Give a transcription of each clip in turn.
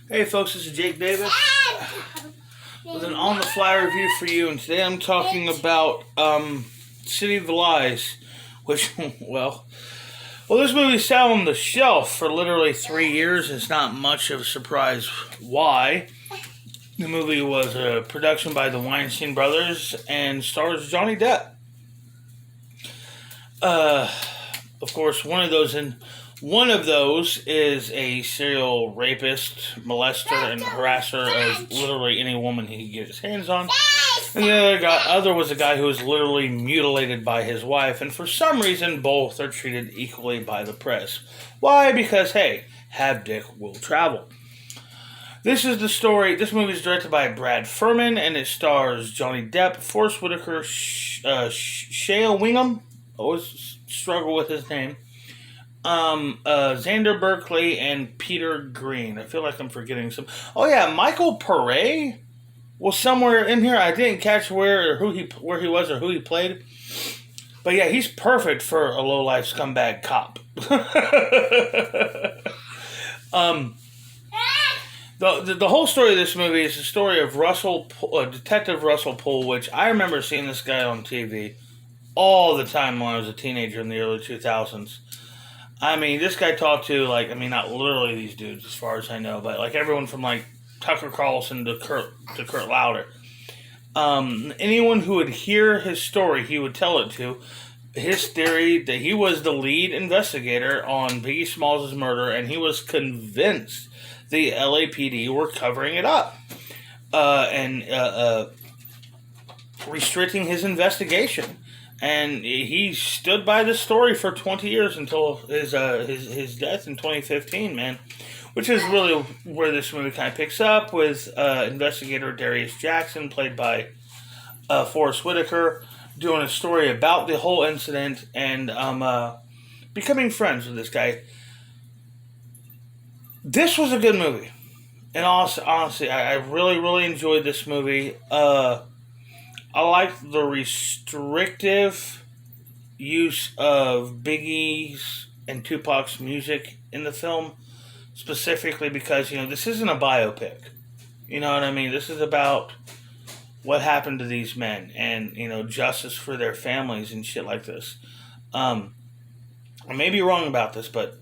Hey folks, this is Jake Davis with an on-the-fly review for you, and today I'm talking about City of Lies, which, well, this movie sat on the shelf for literally 3 years. It's not much of a surprise why. The movie was a production by the Weinstein Brothers and stars Johnny Depp. Of course, one of those is a serial rapist, molester, and harasser of literally any woman he could get his hands on. And the other was a guy who was literally mutilated by his wife, and for some reason, both are treated equally by the press. Why? Because, hey, have dick will travel. This is the story. This movie is directed by Brad Furman, and it stars Johnny Depp, Forest Whitaker, Shea Wingham. I always struggle with his name. Xander Berkeley and Peter Green. I feel like I'm forgetting some. Oh yeah, Michael Pare was somewhere in here. I didn't catch where he was or who he played. But yeah, he's perfect for a low-life scumbag cop. The whole story of this movie is the story of Detective Russell Poole, which I remember seeing this guy on TV all the time when I was a teenager in the early 2000s. I mean, this guy talked to, not literally these dudes as far as I know, but everyone from Tucker Carlson to Kurt Lauder. Anyone who would hear his story, he would tell it to. His theory that he was the lead investigator on Biggie Smalls' murder, and he was convinced the LAPD were covering it up and restricting his investigation. And he stood by this story for 20 years until his death in 2015, man. Which is really where this movie kind of picks up with investigator Darius Jackson, played by Forest Whitaker, doing a story about the whole incident and becoming friends with this guy. This was a good movie. And honestly, I really, really enjoyed this movie. I liked the restrictive use of Biggie's and Tupac's music in the film, specifically because, this isn't a biopic. You know what I mean? This is about what happened to these men and, justice for their families and shit like this. I may be wrong about this, but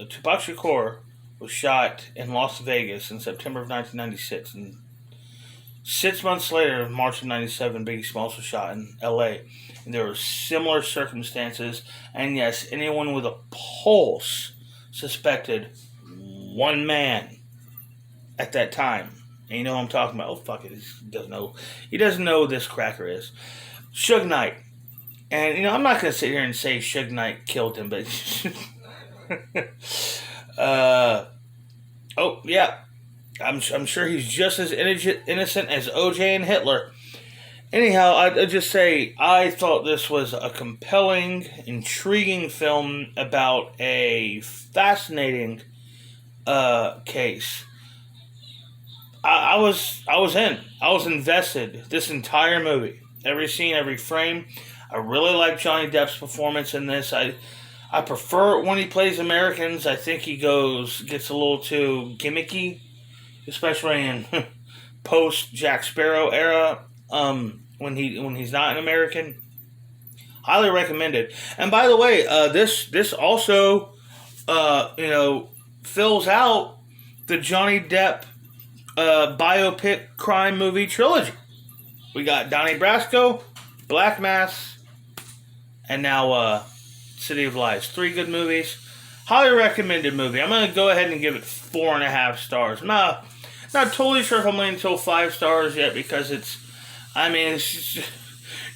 Tupac Shakur was shot in Las Vegas in September of 1996, and 6 months later, in March of 97, Biggie Smalls was shot in L.A. And there were similar circumstances. And yes, anyone with a pulse suspected one man at that time. And you know what I'm talking about. Oh, fuck it. He doesn't know who this cracker is. Suge Knight. And, I'm not going to sit here and say Suge Knight killed him, but... oh, yeah. I'm sure he's just as innocent as O.J. and Hitler. Anyhow, I'd just say I thought this was a compelling, intriguing film about a fascinating case. I was in. I was invested this entire movie. Every scene, every frame. I really like Johnny Depp's performance in this. I prefer it when he plays Americans. I think he gets a little too gimmicky, especially in post Jack Sparrow era, when he's not an American. Highly recommended. And by the way, this also fills out the Johnny Depp biopic crime movie trilogy. We got Donnie Brasco, Black Mass, and now City of Lies. 3 good movies. Highly recommended movie. I'm going to go ahead and give it 4.5 stars. Not totally sure if I'm leaning until 5 stars yet, because it's just,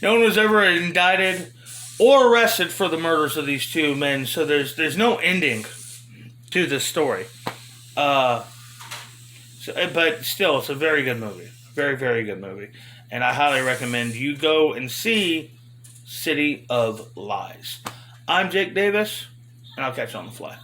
no one was ever indicted or arrested for the murders of these 2 men, so there's no ending to this story. But still, it's a very good movie. Very, very good movie. And I highly recommend you go and see City of Lies. I'm Jake Davis, and I'll catch you on the fly.